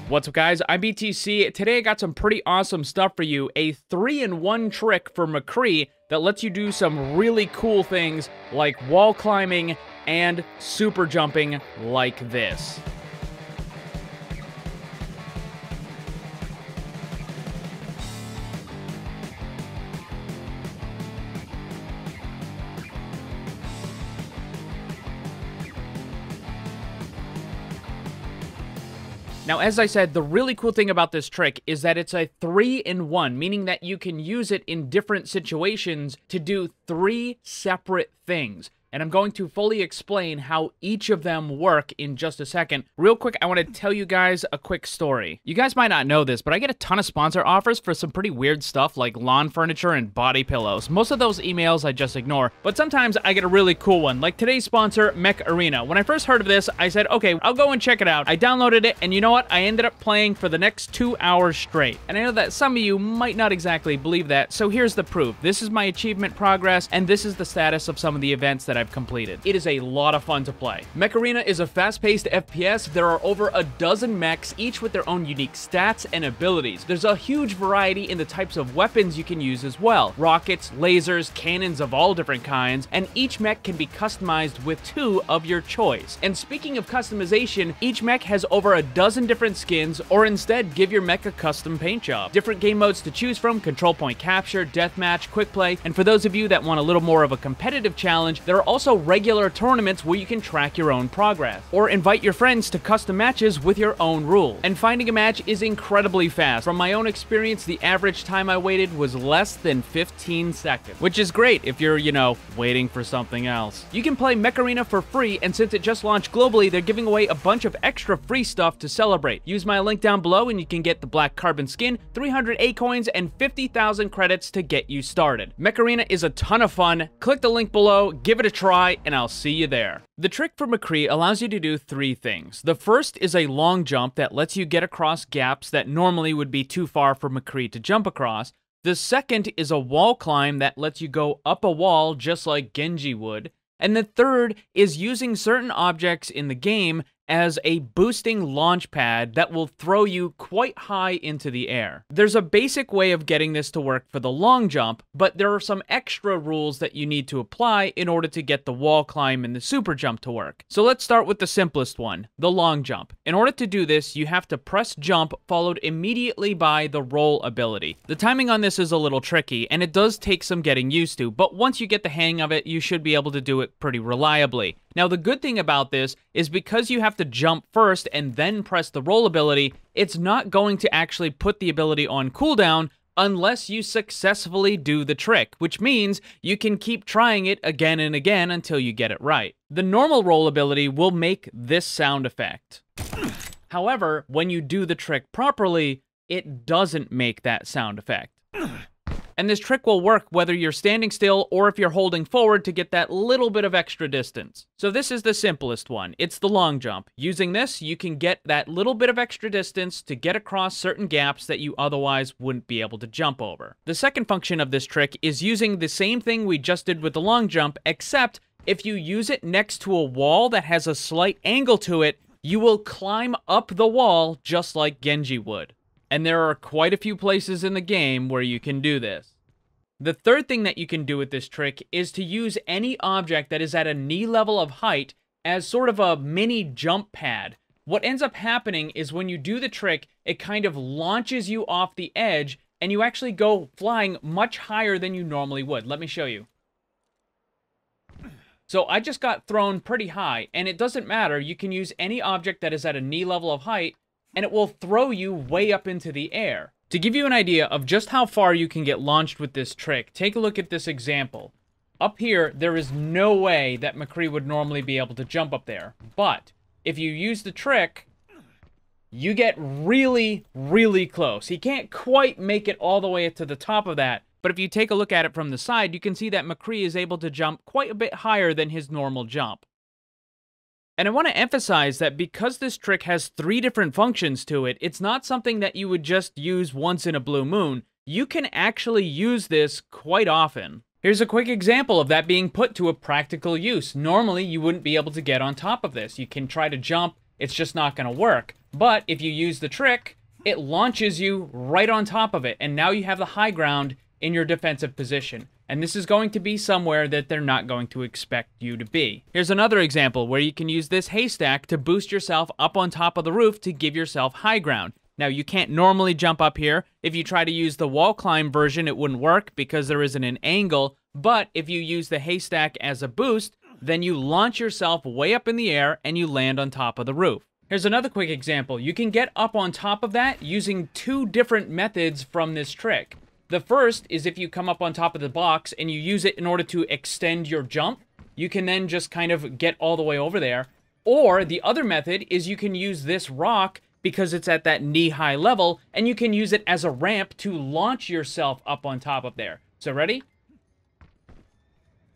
What's up, guys? I'm BTC. Today I got some pretty awesome stuff for you. A 3-in-1 trick for McCree that lets you do some really cool things like wall climbing and super jumping like this. Now, as I said, the really cool thing about this trick is that it's a 3-in-1, meaning that you can use it in different situations to do 3 separate things. And I'm going to fully explain how each of them work in just a second. Real quick, I want to tell you guys a quick story. You guys might not know this, but I get a ton of sponsor offers for some pretty weird stuff like lawn furniture and body pillows. Most of those emails I just ignore, but sometimes I get a really cool one, like today's sponsor, Mech Arena. When I first heard of this, I said, okay, I'll go and check it out. I downloaded it, and you know what? I ended up playing for the next 2 hours straight. And I know that some of you might not exactly believe that, so here's the proof. This is my achievement progress, and this is the status of some of the events that I've completed. It is a lot of fun to play. Mech Arena is a fast-paced FPS. There are over a dozen mechs, each with their own unique stats and abilities. There's a huge variety in the types of weapons you can use as well. Rockets, lasers, cannons of all different kinds, and each mech can be customized with 2 of your choice. And speaking of customization, each mech has over a dozen different skins, or instead give your mech a custom paint job. Different game modes to choose from: control point capture, deathmatch, quick play, and for those of you that want a little more of a competitive challenge, there are also regular tournaments where you can track your own progress, or invite your friends to custom matches with your own rules. And finding a match is incredibly fast. From my own experience, the average time I waited was less than 15 seconds, which is great if you're, you know, waiting for something else. You can play Mech Arena for free, and since it just launched globally, they're giving away a bunch of extra free stuff to celebrate. Use my link down below and you can get the black carbon skin, 300 A coins, and 50,000 credits to get you started. Mech Arena is a ton of fun. Click the link below, give it a try, and I'll see you there. The trick for McCree allows you to do 3 things. The first is a long jump that lets you get across gaps that normally would be too far for McCree to jump across. The second is a wall climb that lets you go up a wall just like Genji would. And the third is using certain objects in the game as a boosting launch pad that will throw you quite high into the air. There's a basic way of getting this to work for the long jump, but there are some extra rules that you need to apply in order to get the wall climb and the super jump to work. So let's start with the simplest one, the long jump. In order to do this, you have to press jump followed immediately by the roll ability. The timing on this is a little tricky, and it does take some getting used to, but once you get the hang of it, you should be able to do it pretty reliably. Now, the good thing about this is because you have to jump first and then press the roll ability, it's not going to actually put the ability on cooldown unless you successfully do the trick, which means you can keep trying it again and again until you get it right. The normal roll ability will make this sound effect. However, when you do the trick properly, it doesn't make that sound effect. And this trick will work whether you're standing still or if you're holding forward to get that little bit of extra distance. So this is the simplest one. It's the long jump. Using this, you can get that little bit of extra distance to get across certain gaps that you otherwise wouldn't be able to jump over. The second function of this trick is using the same thing we just did with the long jump, except if you use it next to a wall that has a slight angle to it, you will climb up the wall just like Genji would. And there are quite a few places in the game where you can do this. The third thing that you can do with this trick is to use any object that is at a knee level of height as sort of a mini jump pad. What ends up happening is when you do the trick, it kind of launches you off the edge, and you actually go flying much higher than you normally would. Let me show you. So I just got thrown pretty high, and it doesn't matter. You can use any object that is at a knee level of height, and it will throw you way up into the air. To give you an idea of just how far you can get launched with this trick, take a look at this example. Up here, there is no way that McCree would normally be able to jump up there. But if you use the trick, you get really, really close. He can't quite make it all the way to the top of that, but if you take a look at it from the side, you can see that McCree is able to jump quite a bit higher than his normal jump. And I want to emphasize that because this trick has 3 different functions to it, it's not something that you would just use once in a blue moon. You can actually use this quite often. Here's a quick example of that being put to a practical use. Normally, you wouldn't be able to get on top of this. You can try to jump, it's just not going to work. But if you use the trick, it launches you right on top of it, and now you have the high ground in your defensive position. And this is going to be somewhere that they're not going to expect you to be. Here's another example where you can use this haystack to boost yourself up on top of the roof to give yourself high ground. Now, you can't normally jump up here. If you try to use the wall climb version, it wouldn't work because there isn't an angle. But if you use the haystack as a boost, then you launch yourself way up in the air and you land on top of the roof. Here's another quick example. You can get up on top of that using two different methods from this trick. The first is if you come up on top of the box and you use it in order to extend your jump, you can then just kind of get all the way over there. Or the other method is you can use this rock because it's at that knee-high level, and you can use it as a ramp to launch yourself up on top of there. So ready?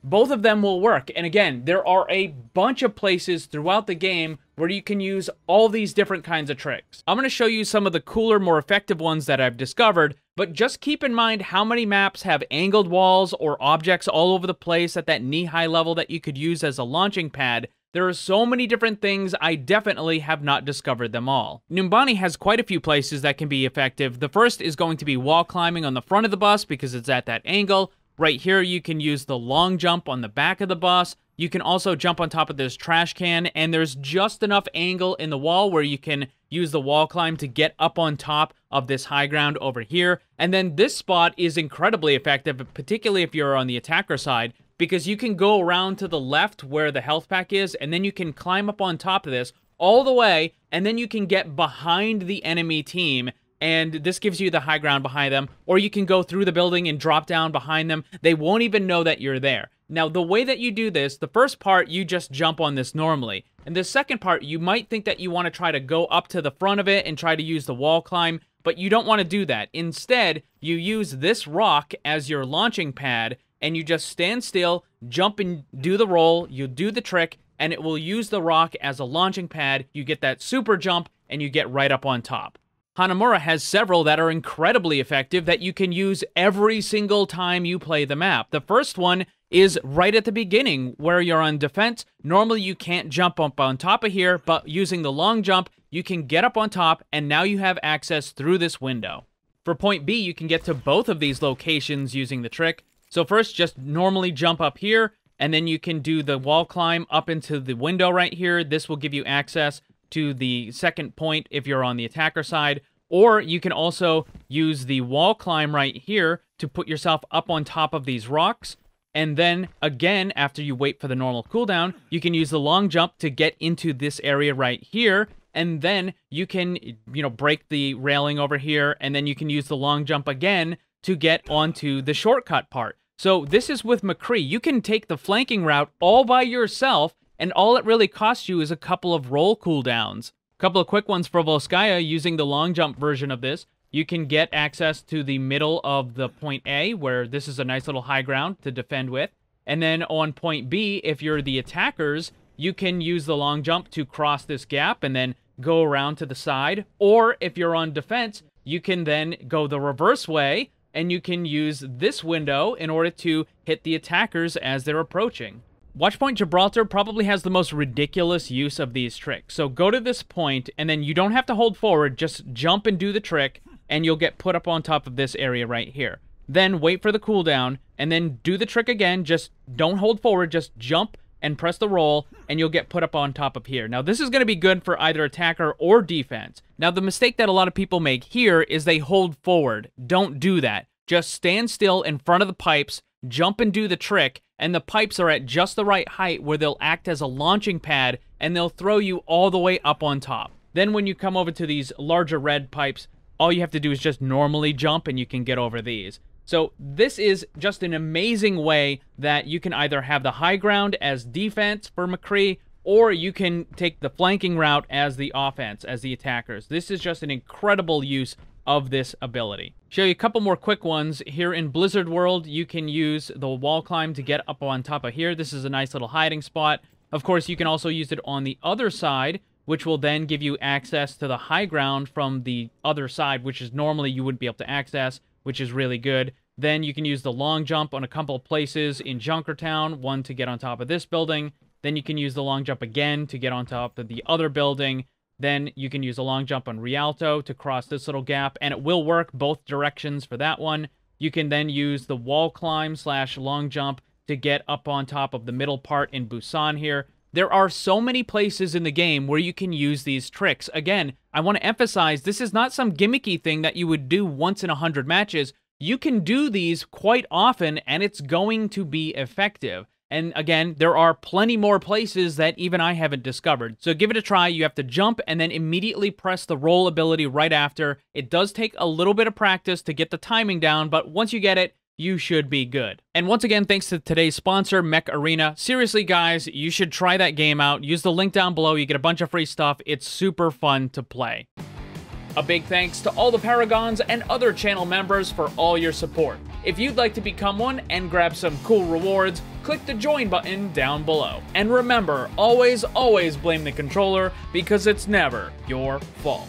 Both of them will work. And again, there are a bunch of places throughout the game where you can use all these different kinds of tricks. I'm going to show you some of the cooler, more effective ones that I've discovered, but just keep in mind how many maps have angled walls or objects all over the place at that knee-high level that you could use as a launching pad. There are so many different things, I definitely have not discovered them all. Numbani has quite a few places that can be effective. The first is going to be wall climbing on the front of the bus because it's at that angle. Right here, you can use the long jump on the back of the bus. You can also jump on top of this trash can, and there's just enough angle in the wall where you can use the wall climb to get up on top of this high ground over here. And then this spot is incredibly effective, particularly if you're on the attacker side, because you can go around to the left where the health pack is, and then you can climb up on top of this all the way, and then you can get behind the enemy team, and this gives you the high ground behind them, or you can go through the building and drop down behind them. They won't even know that you're there. Now, the way that you do this, the first part, you just jump on this normally. And the second part, you might think that you want to try to go up to the front of it and try to use the wall climb, but you don't want to do that. Instead, you use this rock as your launching pad, and you just stand still, jump and do the roll, you do the trick, and it will use the rock as a launching pad. You get that super jump, and you get right up on top. Hanamura has several that are incredibly effective that you can use every single time you play the map. The first one is right at the beginning where you're on defense. Normally you can't jump up on top of here, but using the long jump, you can get up on top, and now you have access through this window. For point B, you can get to both of these locations using the trick. So first, just normally jump up here, and then you can do the wall climb up into the window right here. This will give you access to the second point if you're on the attacker side, or you can also use the wall climb right here to put yourself up on top of these rocks, and then again, after you wait for the normal cooldown, you can use the long jump to get into this area right here, and then you can, break the railing over here, and then you can use the long jump again to get onto the shortcut part. So this is with McCree. You can take the flanking route all by yourself, and all it really costs you is a couple of roll cooldowns. A couple of quick ones for Volskaya using the long jump version of this. You can get access to the middle of the point A, where this is a nice little high ground to defend with. And then on point B, if you're the attackers, you can use the long jump to cross this gap and then go around to the side. Or if you're on defense, you can then go the reverse way, and you can use this window in order to hit the attackers as they're approaching. Watchpoint Gibraltar probably has the most ridiculous use of these tricks. So go to this point, and then you don't have to hold forward, just jump and do the trick, and you'll get put up on top of this area right here. Then wait for the cooldown, and then do the trick again. Just don't hold forward, just jump and press the roll, and you'll get put up on top of here. Now, this is going to be good for either attacker or defense. Now, the mistake that a lot of people make here is they hold forward. Don't do that. Just stand still in front of the pipes, jump and do the trick, and the pipes are at just the right height where they'll act as a launching pad, and they'll throw you all the way up on top. Then when you come over to these larger red pipes, all you have to do is just normally jump, and you can get over these. So this is just an amazing way that you can either have the high ground as defense for McCree, or you can take the flanking route as the offense, as the attackers. This is just an incredible use of this ability. Show you a couple more quick ones. Here in Blizzard World, you can use the wall climb to get up on top of here. This is a nice little hiding spot. Of course, you can also use it on the other side, which will then give you access to the high ground from the other side, which is normally you wouldn't be able to access, which is really good. Then you can use the long jump on a couple of places in Junkertown, one to get on top of this building. Then you can use the long jump again to get on top of the other building. then you can use a long jump on Rialto to cross this little gap, and it will work both directions for that one. You can then use the wall climb / long jump to get up on top of the middle part in Busan here. There are so many places in the game where you can use these tricks. Again, I want to emphasize this is not some gimmicky thing that you would do once in 100 matches. You can do these quite often, and it's going to be effective. And again, there are plenty more places that even I haven't discovered. So give it a try. You have to jump and then immediately press the roll ability right after. It does take a little bit of practice to get the timing down, but once you get it, you should be good. And once again, thanks to today's sponsor, Mech Arena. Seriously, guys, you should try that game out. Use the link down below. You get a bunch of free stuff. It's super fun to play. A big thanks to all the Paragons and other channel members for all your support. If you'd like to become one and grab some cool rewards, click the join button down below. And remember, always, always blame the controller because it's never your fault.